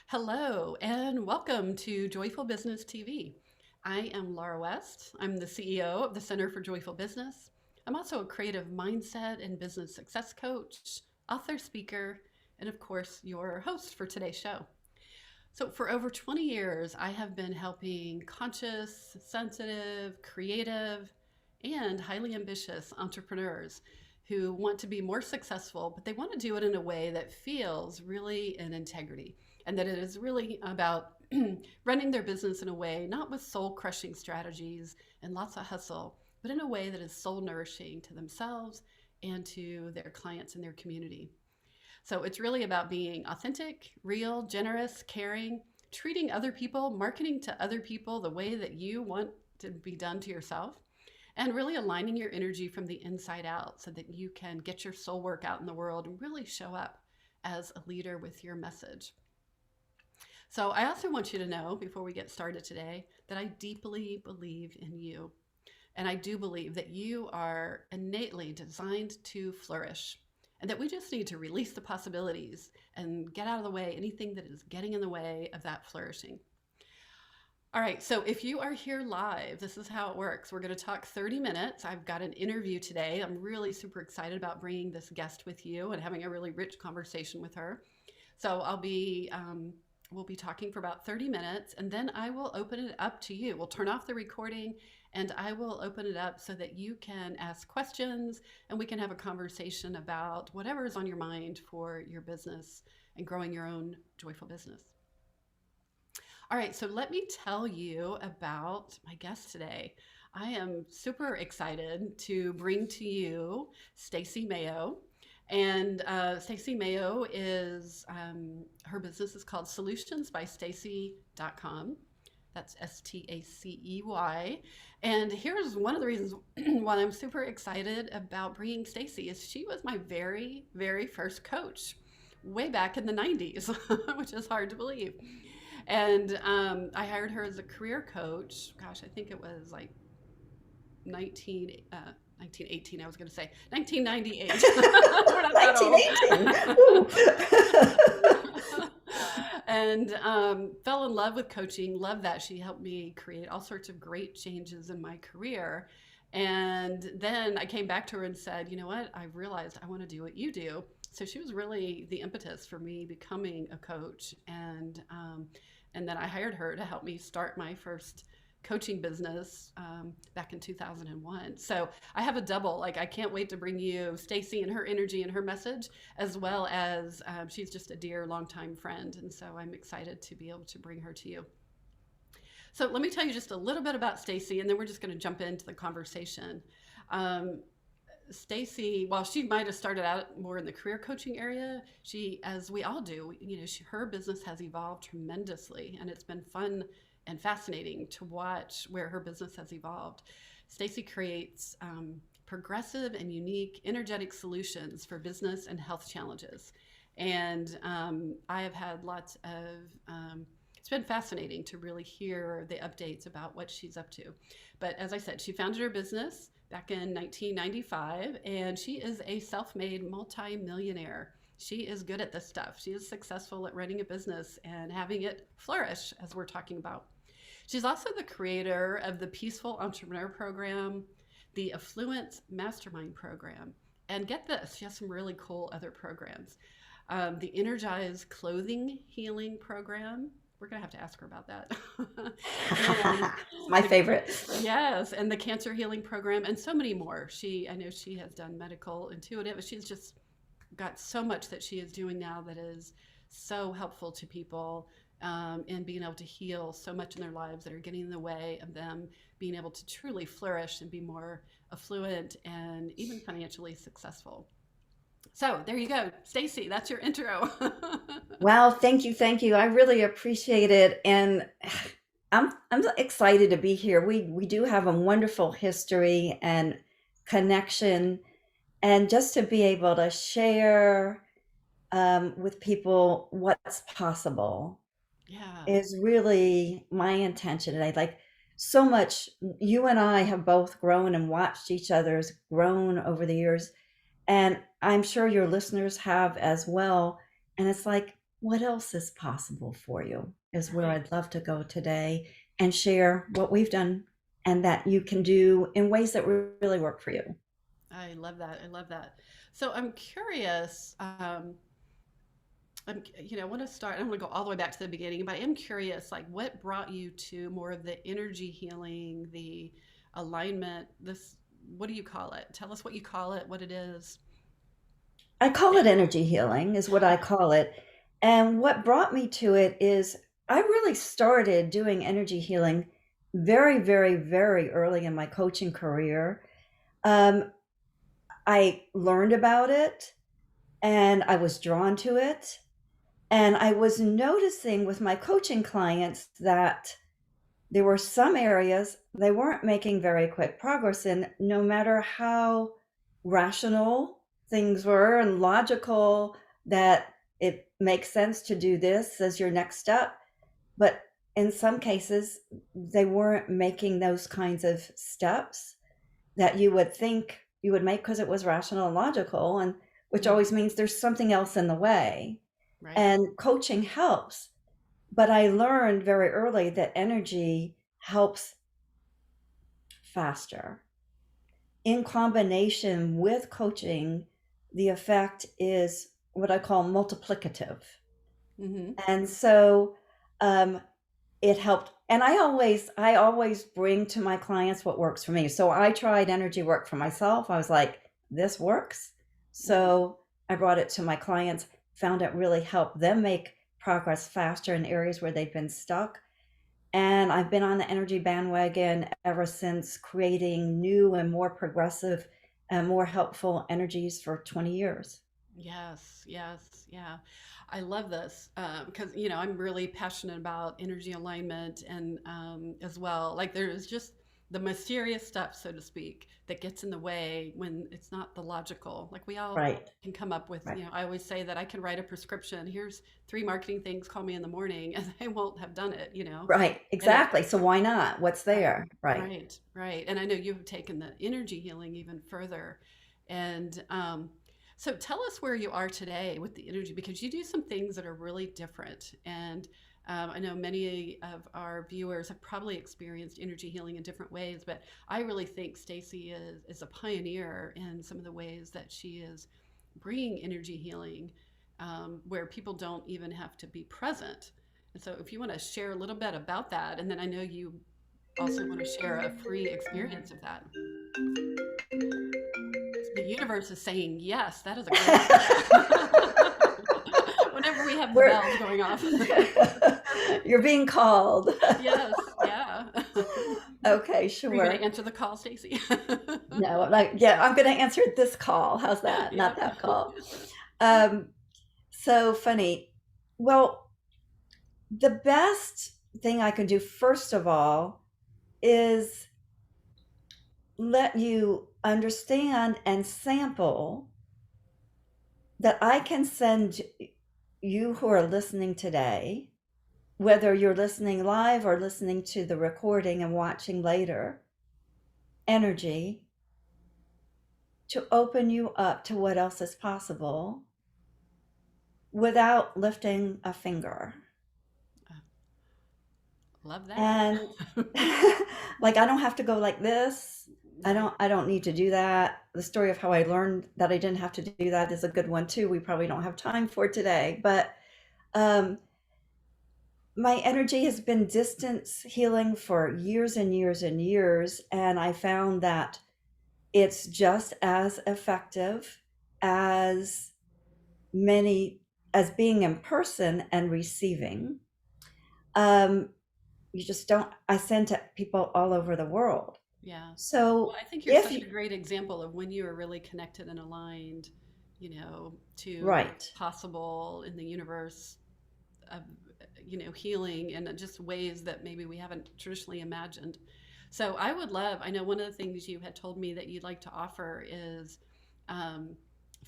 Hello, and welcome to Joyful Business TV. I am Laura West. I'm the CEO of the Center for Joyful Business. I'm also a creative mindset and business success coach, author, speaker, and of course, your host for today's show. So, for over 20 years, I have been helping conscious, sensitive, creative, and highly ambitious entrepreneurs who want to be more successful, but they want to do it in a way that feels really in integrity and that it is really about running their business in a way not with soul crushing strategies and lots of hustle, but in a way that is soul nourishing to themselves and to their clients and their community. So it's really about being authentic, real, generous, caring, treating other people, marketing to other people the way that you want to be done to yourself, and really aligning your energy from the inside out so that you can get your soul work out in the world and really show up as a leader with your message. So I also want you to know before we get started today that I deeply believe in you. And I do believe that you are innately designed to flourish and that we just need to release the possibilities and get out of the way anything that is getting in the way of that flourishing. All right, so if you are here live, this is how it works. We're going to talk 30 minutes. I've got an interview today. I'm really super excited about bringing this guest with you and having a really rich conversation with her. So we'll be talking for about 30 minutes, and then I will open it up to you. We'll turn off the recording, and I will open it up so that you can ask questions and we can have a conversation about whatever is on your mind for your business and growing your own joyful business. All right, so let me tell you about my guest today. I am super excited to bring to you Stacey Mayo. And Stacey Mayo is, her business is called solutionsbystacey.com. That's Stacey. And here's one of the reasons why I'm super excited about bringing Stacey is she was my very, very first coach way back in the 90s, which is hard to believe. And I hired her as a career coach. Gosh, I think it was like 1918, I was going to say 1998. We're not that 1918. old. And fell in love with coaching, loved that. She helped me create all sorts of great changes in my career. And then I came back to her and said, you know what? I realized I want to do what you do. So she was really the impetus for me becoming a coach. And then I hired her to help me start my first coaching business back in 2001. So I have a double. Like I can't wait to bring you Stacey and her energy and her message, as well as she's just a dear longtime friend. And so I'm excited to be able to bring her to you. So let me tell you just a little bit about Stacey, and then we're just going to jump into the conversation. Stacey, while she might have started out more in the career coaching area, she, as we all do, her business has evolved tremendously, and it's been fun and fascinating to watch where her business has evolved. Stacey creates progressive and unique, energetic solutions for business and health challenges. And I have had lots of it's been fascinating to really hear the updates about what she's up to. But as I said, she founded her business back in 1995, and she is a self-made multi-millionaire. She is good at this stuff. She is successful at running a business and having it flourish, as we're talking about. She's also the creator of the Peaceful Entrepreneur Program, the Affluent Mastermind Program, and get this, she has some really cool other programs. The Energized Clothing Healing Program. We're going to have to ask her about that. My favorite. Yes, and the Cancer Healing Program, and so many more. I know she has done medical intuitive. She's just got so much that she is doing now that is so helpful to people and being able to heal so much in their lives that are getting in the way of them being able to truly flourish and be more affluent and even financially successful. So there you go. Stacey, that's your intro. Wow, thank you, thank you. I really appreciate it, and I'm excited to be here. We do have a wonderful history and connection, and just to be able to share with people what's possible Yeah. is really my intention. And I like so much. You and I have both grown and watched each other's grown over the years, and I'm sure your listeners have as well. And it's like what else is possible for you is where Right. I'd love to go today and share what we've done and that you can do in ways that really work for you. I love that. I love that. So I'm curious. I want to start. I don't want to go all the way back to the beginning, but I am curious, like, what brought you to more of the energy healing, the alignment? What do you call it? Tell us what you call it, what it is. I call it energy healing, is what I Okay. call it. And what brought me to it is I really started doing energy healing very, very, very early in my coaching career. Um, I learned about it and I was drawn to it. And I was noticing with my coaching clients that there were some areas they weren't making very quick progress in, no matter how rational things were and logical, that it makes sense to do this as your next step. But in some cases, they weren't making those kinds of steps that you would think you would make because it was rational and logical, and which Mm, always means there's something else in the way. right. And coaching helps. But I learned very early that energy helps faster. In combination with coaching, the effect is what I call multiplicative. Mm-hmm. And so um, it helped. And I always bring to my clients what works for me. So I tried energy work for myself. I was like, this works. Mm-hmm. So I brought it to my clients, found it really helped them make progress faster in areas where they've been stuck. And I've been on the energy bandwagon ever since, creating new and more progressive and more helpful energies for 20 years. Yes, yes, yeah. I love this because, I'm really passionate about energy alignment and as well. Like there's just the mysterious stuff, so to speak, that gets in the way when it's not the logical. Like we all Right, can come up with, right, I always say that I can write a prescription. Here's three marketing things, call me in the morning, and I won't have done it. right. And it, Exactly. So why not? What's right, there? Right. right, right. And I know you've taken the energy healing even further. And so tell us where you are today with the energy because you do some things that are really different. And I know many of our viewers have probably experienced energy healing in different ways, but I really think Stacey is a pioneer in some of the ways that she is bringing energy healing where people don't even have to be present. And so, if you want to share a little bit about that, and then I know you also want to share a free experience of that. The universe is saying yes. That is a great idea. Whenever we have the We're bells going off. Perfect. you're being called. Yes. Yeah. Okay, Are you going to sure. answer the call, Stacey? No, I'm like, yeah, I'm going to answer this call. How's that? Not Yep. that call. Um, so funny. Well, the best thing I can do, first of all, is let you understand and sample that I can send you who are listening today, whether you're listening live or listening to the recording and watching later, energy to open you up to what else is possible without lifting a finger. Love that. And like I don't have to go like this. I Right. don't I don't need to do that. The story of how I learned that I didn't have to do that is a good one too. We probably don't have time for today, but um my energy has been distance healing for years and years and years, and I found that it's just as effective as many as being in person and receiving. Um, you just don't. I send to people all over the world. Yeah. Well, So I think you're if such a you, great example of when you are really connected and aligned, to what's right, possible in the universe of, healing in just ways that maybe we haven't traditionally imagined. So I know one of the things you had told me that you'd like to offer is um,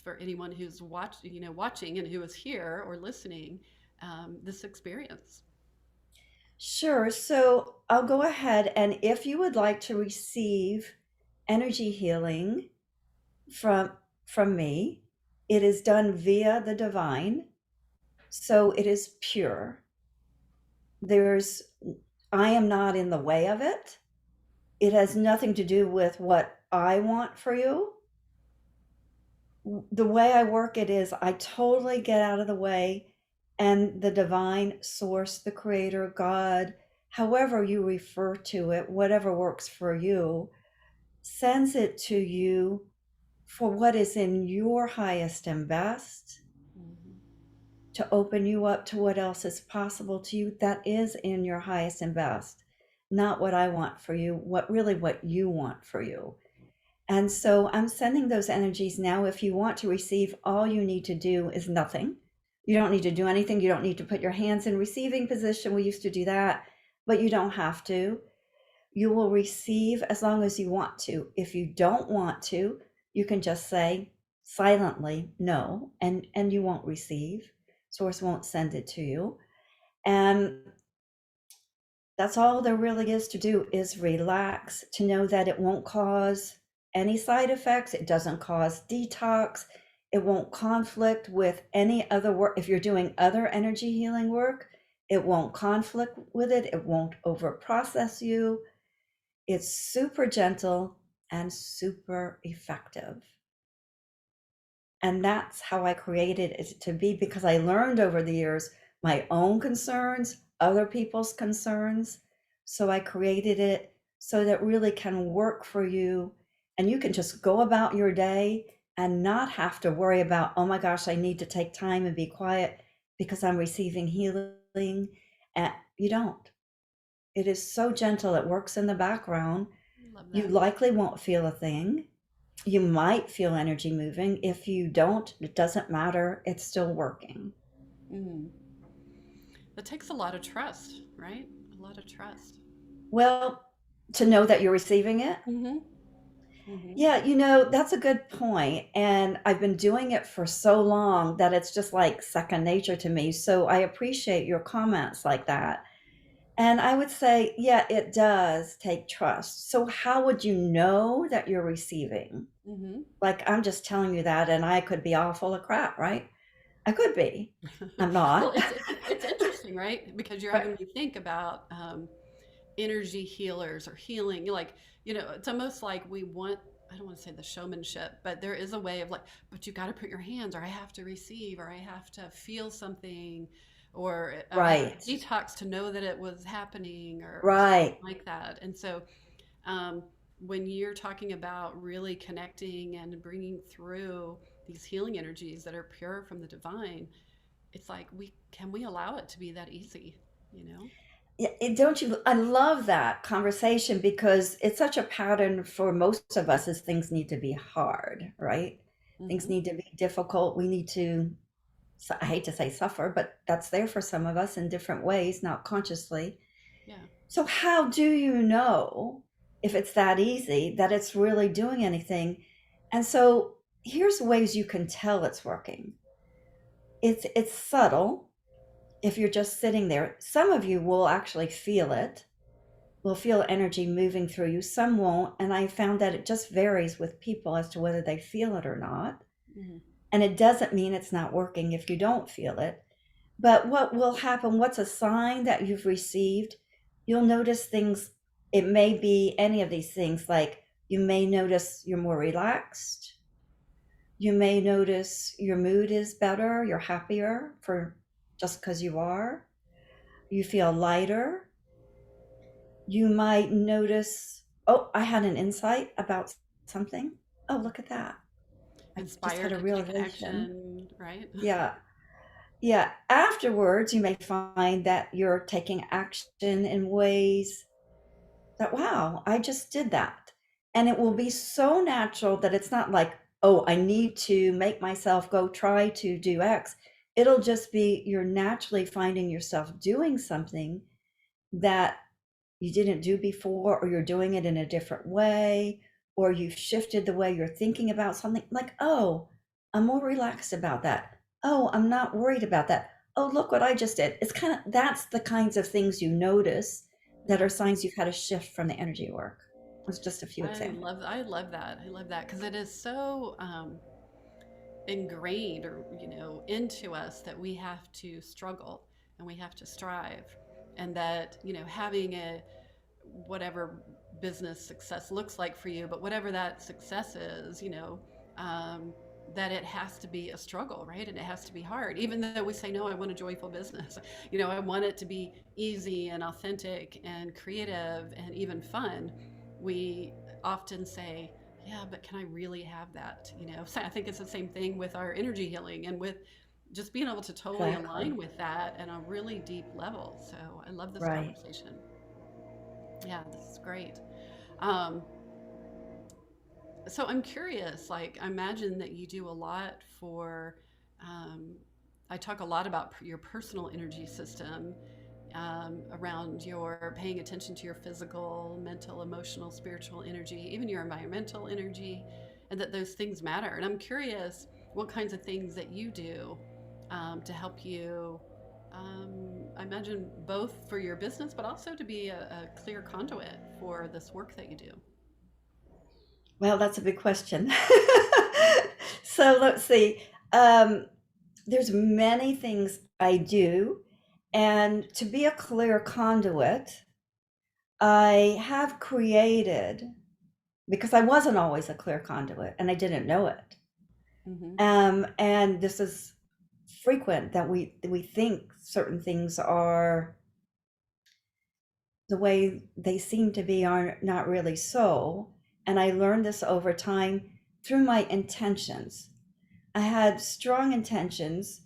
for anyone who's watching and who is here or listening, this experience. sure. So I'll go ahead, and if you would like to receive energy healing from from me, it is done via the divine. So it is pure. There's, I am not in the way of it. It has nothing to do with what I want for you. The way I work it is I totally get out of the way, and the divine source, the creator, God, however you refer to it, whatever works for you, sends it to you for what is in your highest and best, Mhm. to open you up to what else is possible to you that is in your highest and best, not what I want for you, what you want for you. And so I'm sending those energies now. If you want to receive, all you need to do is nothing. You don't need to do anything. You don't need to put your hands in receiving position. We used to do that, but you don't have to. You will receive as long as you want to. If you don't want to, you can just say silently no, and you won't receive. Source won't send it to you. And that's all there really is to do, is relax, to know that it won't cause any side effects. It doesn't cause detox. It won't conflict with any other work. If you're doing other energy healing work, it won't conflict with it. It won't over process you. It's super gentle and super effective. And that's how I created it to be, because I learned over the years my own concerns, other people's concerns. So I created it so that it really can work for you. And you can just go about your day and not have to worry about, oh my gosh, I need to take time and be quiet because I'm receiving healing. And you don't. It is so gentle, it works in the background. Love You that. likely won't feel a thing. You might feel energy moving. If you don't, it doesn't matter. It's still working. Mm. That takes a lot of trust, right? A lot of trust. Well, to know that you're receiving it. Mm-hmm. Mm-hmm. Yeah, that's a good point. And I've been doing it for so long that it's just like second nature to me. So I appreciate your comments like that. And I would say, yeah, it does take trust. So how would you know that you're receiving? Mm-hmm. Like, I'm just telling you that, and I could be all full of crap, right? I could be. I'm not. Well, it's interesting, right? Because you're Right. having me think about energy healers or healing. Like, it's almost like we want. I don't want to say the showmanship, but there is a way of like, but you got to put your hands, or I have to receive, or I have to feel something, or I have Right. to detox to know that it was happening, or something Right. like that. And so, um, when you're talking about really connecting and bringing through these healing energies that are pure from the divine, it's like we allow it to be that easy, you know? Yeah, don't you? I love that conversation because it's such a pattern for most of us, is things need to be hard, right? Things Hmm. need to be difficult. We need to, I hate to say suffer, but that's there for some of us in different ways, not consciously. Yeah. So how do you know if it's that easy that it's really doing anything? And so here's ways you can tell it's working. It's subtle. If you're just sitting there, some of you will actually feel it, will feel energy moving through you. Some won't. And I found that it just varies with people as to whether they feel it or not. Hmm. And it doesn't mean it's not working if you don't feel it. But what will happen? What's a sign that you've received? You'll notice things. It may be any of these things, like you may notice you're more relaxed. You may notice your mood is better, you're happier for just because you are. You feel lighter. You might notice, oh, I had an insight about something. Oh, look at that. I just had Inspired a to take realization. action, right? Yeah. Yeah. Afterwards, you may find that you're taking action in ways that, wow, I just did that. And it will be so natural that it's not like, oh, I need to make myself go try to do X. It'll just be you're naturally finding yourself doing something that you didn't do before, or you're doing it in a different way, or you've shifted the way you're thinking about something, like, oh, I'm more relaxed about that. Oh, I'm not worried about that. Oh, look what I just did. It's kind of, that's the kinds of things you notice that Yeah. are signs you've had a shift from the energy work. It's just a few examples. I love that. I love that because it is so ingrained or into us that we have to struggle and we have to strive, and that having a whatever business success looks like for you, but whatever that success is, um, that it has to be a struggle, right? And it has to be hard. Even though we say, no, I want a joyful business, I want it to be easy and authentic and creative and even fun. We often say, yeah, but can I really have that? So I think it's the same thing with our energy healing and with just being able to totally Exactly. align with that at a really deep level. So I love this Right. conversation. Yeah, this is great. Um, so I'm curious, like, I imagine that you do a lot for, um, I talk a lot about your personal energy system, around your paying attention to your physical, mental, emotional, spiritual energy, even your environmental energy, and that those things matter. And I'm curious what kinds of things that you do to help you. I imagine both for your business, but also to be a clear conduit for this work that you do. Well, that's a big question. So let's see. Um, there's many things I do, and to be a clear conduit, I have created, because I wasn't always a clear conduit and I didn't know it. Mm-hmm. And this is frequent that we think certain things are the way they seem to be are not really so. And I learned this over time through my intentions. I had strong intentions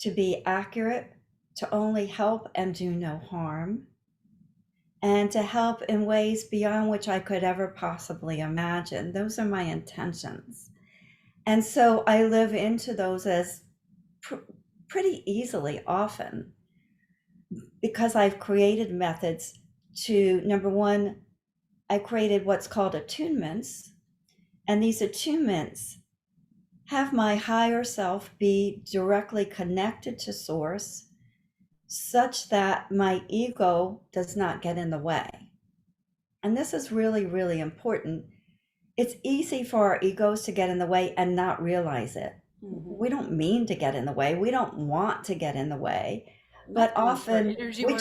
to be accurate, to only help and do no harm, and to help in ways beyond which I could ever possibly imagine. Those are my intentions. And so I live into those as pr- pretty easily often because I've created methods to, number one, I created what's called attunements. And these attunements have my higher self be directly connected to source such that my ego does not get in the way. And this is really, really important. It's easy for our egos to get in the way and not realize it. Mm-hmm. We don't mean to get in the way. We don't want to get in the way. But That's the ones for often energy work, we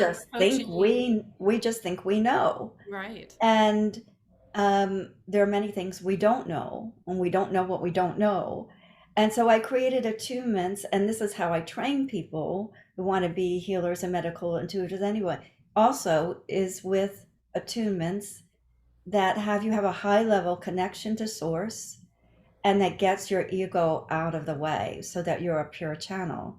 just think we know. right? And there are many things we don't know, and we don't know what we don't know. And so I created attunements, and this is how I train people who want to be healers and medical intuitives anyway. Also, is with attunements that have a high level connection to source and that gets your ego out of the way so that you're a pure channel.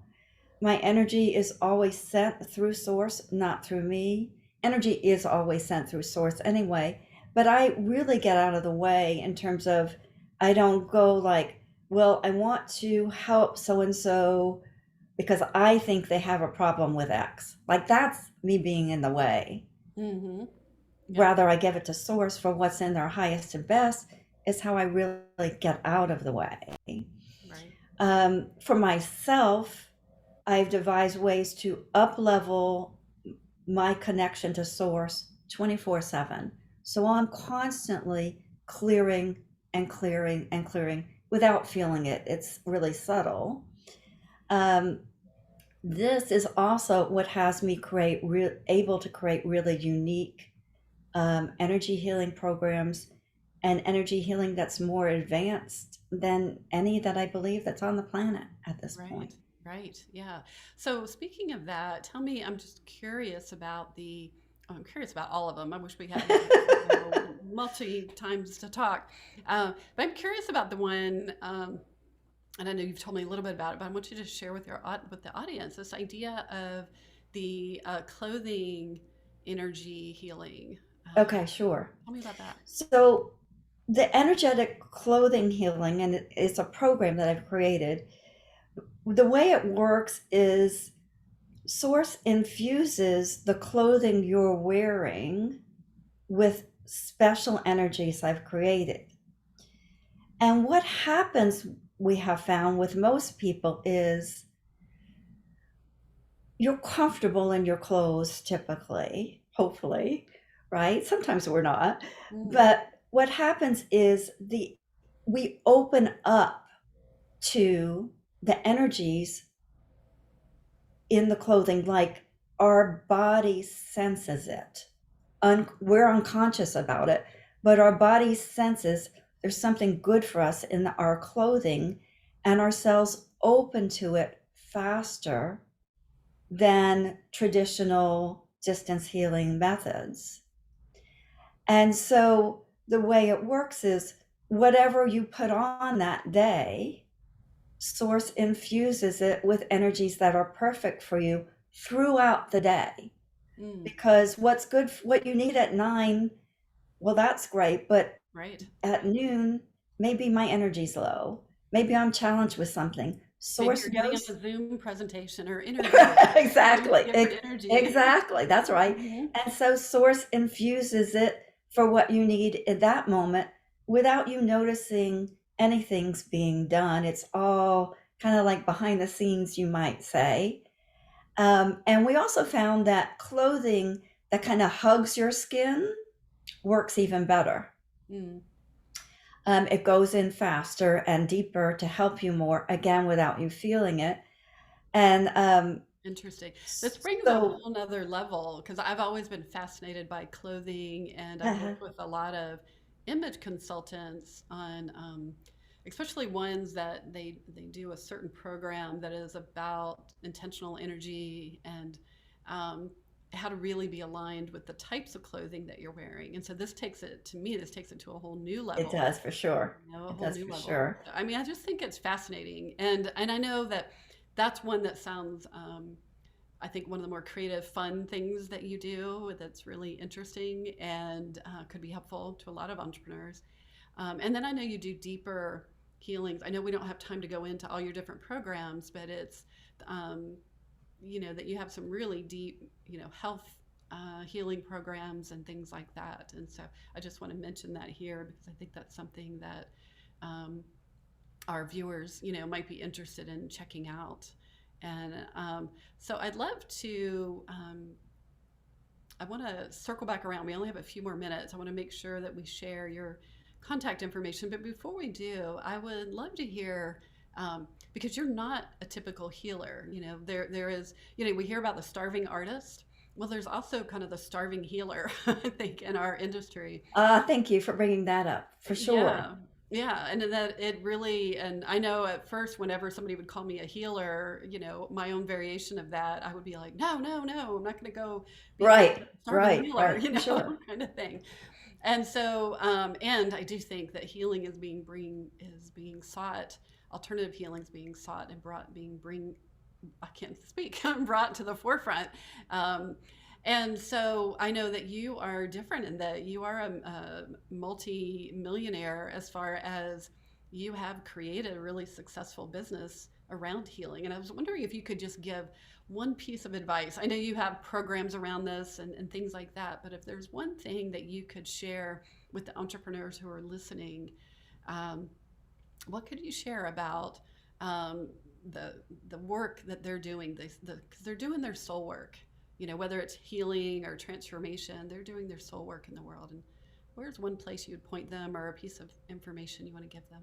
My energy is always sent through source, not through me. Energy is always sent through source anyway, but I really get out of the way in terms of I don't go like, well, I want to help so and so because I think they have a problem with X. Like that's me being in the way. Mm-hmm. Yep. Rather, I give it to source for what's in their highest and best, is how I really get out of the way. Right. For myself, I've devised ways to up level my connection to source 24/7. So I'm constantly clearing and clearing and clearing without feeling it. It's really subtle. Um, this is also what has me able to create really unique energy healing programs and energy healing that's more advanced than any that I believe that's on the planet at this point. Right. Right. Yeah. So speaking of that, tell me, I'm just curious about I'm curious about all of them. I wish we had multi times to talk. But I'm curious about the one, and I know you've told me a little bit about it, but I want you to share with with the audience this idea of the clothing energy healing. Okay, sure. Tell me about that. So the energetic clothing healing, and it's a program that I've created. The way it works is Source infuses the clothing you're wearing with special energies I've created. And what happens, we have found with most people, is you're comfortable in your clothes typically, hopefully, right? Sometimes we're not. Mm, But what happens is we open up to the energies in the clothing, like our body senses it. We're unconscious about it, but our body senses there's something good for us in our clothing, and our cells open to it faster than traditional distance healing methods. And so the way it works is whatever you put on that day, Source infuses it with energies that are perfect for you throughout the day. Mm, Because what's good, what you need at 9, well, that's great. But right. at noon, maybe my energy's low. Maybe I'm challenged with something. Maybe Source you're getting on knows. a Zoom presentation or interview. You need Exactly. different energy. Exactly. That's right. Mhm. And so Source infuses it for what you need in that moment without you noticing anything's being done. It's all kind of like behind the scenes, you might say. And we also found that clothing that kind of hugs your skin works even better. Mm. It goes in faster and deeper to help you more, again, without you feeling it. And Interesting. This brings a so, whole nother level because I've always been fascinated by clothing, and I've uh, worked with a lot of image consultants on, especially ones that they do a certain program that is about intentional energy and um, how to really be aligned with the types of clothing that you're wearing. And so this takes it to me. This takes it to a whole new it level. does for sure. A It whole does new for level. sure. So, I mean, I just think it's fascinating, and I know that that's one that sounds, I think, one of the more creative, fun things that you do that's really interesting and could be helpful to a lot of entrepreneurs. And then I know you do deeper healings. I know we don't have time to go into all your different programs, but it's, um, that you have some really deep, health healing programs and things like that. And so I just want to mention that here because I think that's something that um, our viewers, might be interested in checking out. And so I'd love to. I want to circle back around. We only have a few more minutes. I want to make sure that we share your contact information. But before we do, I would love to hear, because you're not a typical healer. There is, we hear about the starving artist. Well, there's also kind of the starving healer, I think, in our industry. Thank you for bringing that up, for sure. Yeah. Yeah, and that it really, and I know at first whenever somebody would call me a healer, my own variation of that, I would be like, no, no, no, I'm not going to go be the Right, starving right, healer, right, for sure. kind of thing. And so, and I do think that healing is being sought, alternative healing is being sought and I can't speak, brought to the forefront. Um, and so I know that you are different in that you are a multi-millionaire as far as you have created a really successful business around healing. And I was wondering if you could just give one piece of advice. I know you have programs around this and things like that, but if there's one thing that you could share with the entrepreneurs who are listening, um, what could you share about um, the the work that they're doing? Because they're doing their soul work. Whether it's healing or transformation, they're doing their soul work in the world. And where's one place you would point them, or a piece of information you want to give them?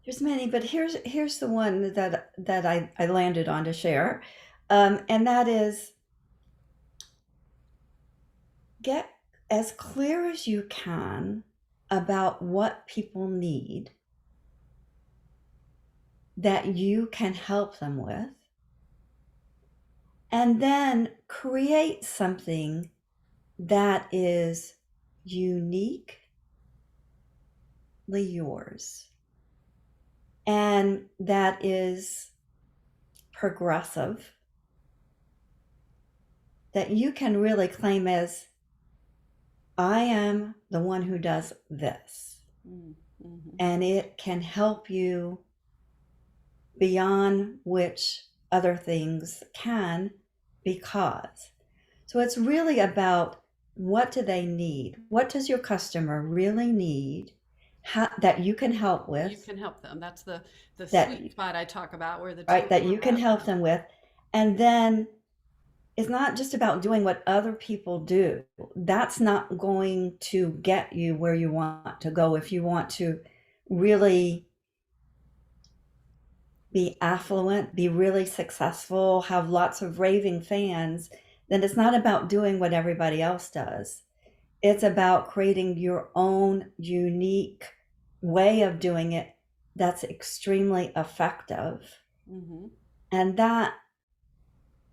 There's many, but here's the one that I landed on to share, and that is get as clear as you can about what people need that you can help them with, and then create something that is uniquely yours and that is progressive, that you can really claim as I am the one who does this. Mm-hmm. And it can help you beyond which other things can, because. So it's really about what do they need? What does your customer really need that you can help You with? can help them. That's the That sweet spot I talk about, where the two right, that you can overlap. help them with. And then it's not just about doing what other people do. That's not going to get you where you want to go if you want to really be affluent, be really successful, have lots of raving fans, then it's not about doing what everybody else does. It's about creating your own unique way of doing it that's extremely effective. Hmm. And that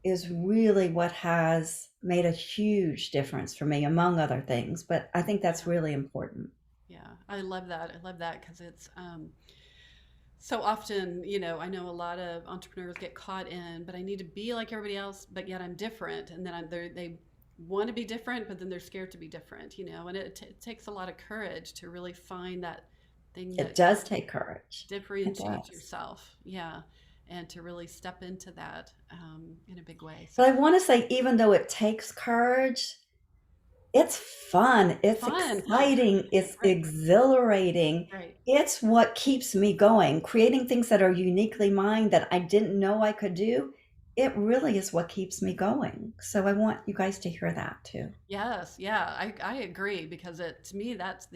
is really what has made a huge difference for me, among other things. But I think that's Yeah. really important. Yeah. I love that. I love that because it's so often, I know a lot of entrepreneurs get caught in, but I need to be like everybody else, but yet I'm different. And then they want to be different, but then they're scared to be different, and it takes a lot of courage to really find that thing It that does take courage. It differentiates does. yourself. Yeah. And to really step into that in a big way. So But I want to say, even though it takes courage, it's fun, it's fun. exciting, it's Right. exhilarating. Right. It's what keeps me going. Creating things that are uniquely mine that I didn't know I could do, it really is what keeps me going. So I want you guys to hear that too. Yes. Yeah. I agree because to me, that's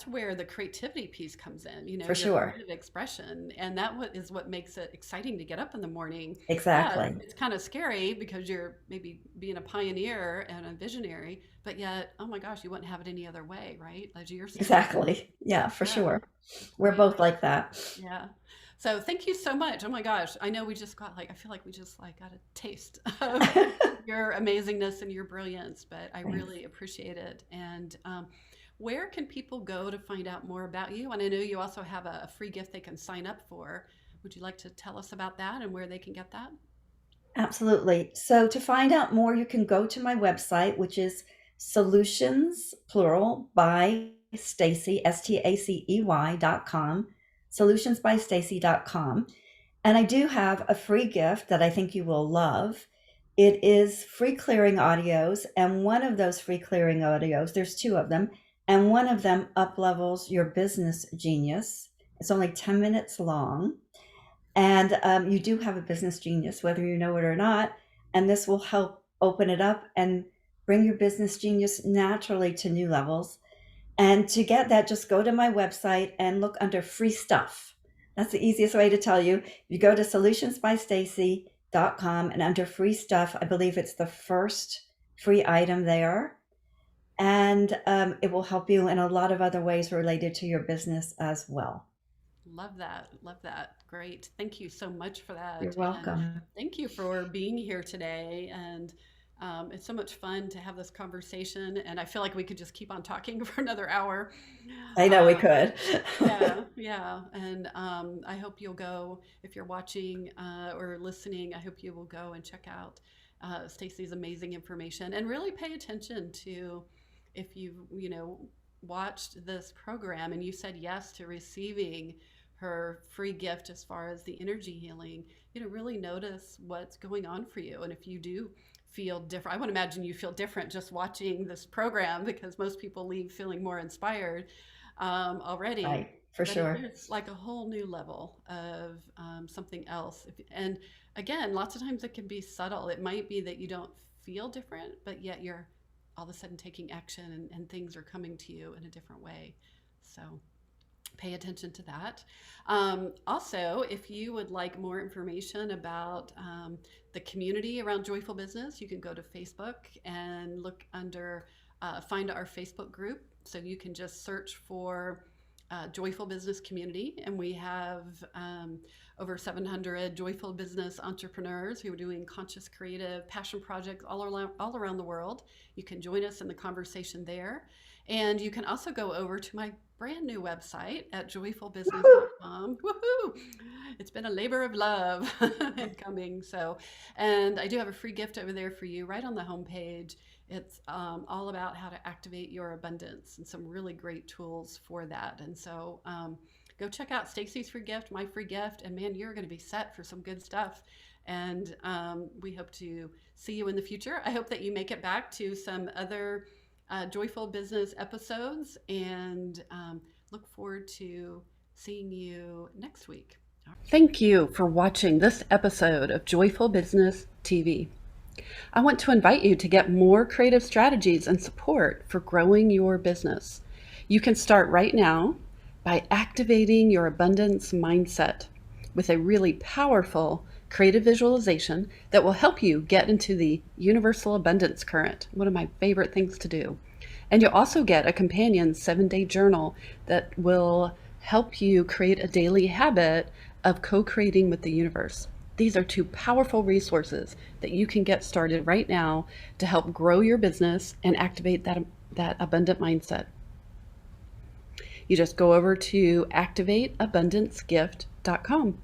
where the creativity piece comes in, For your sure. creative expression. And is what makes it exciting to get up in the morning. Yeah, Exactly. it's kind of scary because you're maybe being a pioneer and a visionary, but yet, oh my gosh, you wouldn't have it any other way, right? As you're saying. Exactly. Yeah, for Yeah, sure. We're great. both like that. Yeah. So thank you so much. Oh my gosh. I know we just got I feel like we just got a taste of your amazingness and your brilliance, but I Thanks. really appreciate it. And where can people go to find out more about you? And I know you also have a free gift they can sign up for. Would you like to tell us about that and where they can get that? Absolutely. So to find out more, you can go to my website, which is solutions, plural, by Stacey, STACEY.com, solutionsbystacy.com. And I do have a free gift that I think you will love. It is free clearing audios. And one of those free clearing audios, there's two of them, and one of them up levels your business genius. It's only 10 minutes long. And you do have a business genius, whether you know it or not. And this will help open it up and bring your business genius naturally to new levels. And to get that, just go to my website and look under free stuff. That's the easiest way to tell you. You go to solutionsbystacy.com and under free stuff, I believe it's the first free item there. And it will help you in a lot of other ways related to your business as well. Love that. Love that. Great. Thank you so much for You're that. And welcome. thank you for being here today. And it's so much fun to have this conversation. And I feel like we could just keep on talking for another hour. I know we Um, could. yeah, yeah. And I hope you'll go, if you're watching or listening, I hope you will go and check out Stacey's amazing information and really pay attention to if you've watched this program and you said yes to receiving her free gift as far as the energy healing, really notice what's going on for you. And if you do feel different, I would imagine you feel different just watching this program because most people leave feeling more inspired already. Right, for But sure. there's like a whole new level of something else. And again, lots of times it can be subtle. It might be that you don't feel different, but yet you're all of a sudden taking action and things are coming to you in a different way. So pay attention to that. Also, if you would like more information about the community around Joyful Business, you can go to Facebook and look under, find our Facebook group. So you can just search for Joyful Business Community, and we have over 700 joyful business entrepreneurs who are doing conscious, creative, passion projects all around the world. You can join us in the conversation there. And you can also go over to my brand new website at Woohoo! joyfulbusiness.com. Woohoo! It's been a labor of love and coming. So, and I do have a free gift over there for you right on the homepage. It's all about how to activate your abundance and some really great tools for that. And so go check out Stacey's free gift, my free gift, and man, you're going to be set for some good stuff. And we hope to see you in the future. I hope that you make it back to some other Joyful Business episodes and look forward to seeing you next week. Thank you for watching this episode of Joyful Business TV. I want to invite you to get more creative strategies and support for growing your business. You can start right now by activating your abundance mindset. with a really powerful creative visualization that will help you get into the universal abundance current, one of my favorite things to do. And you'll also get a companion 7-day journal that will help you create a daily habit of co-creating with the universe. These are two powerful resources that you can get started right now to help grow your business and activate that abundant mindset. You just go over to activateabundancegift.com.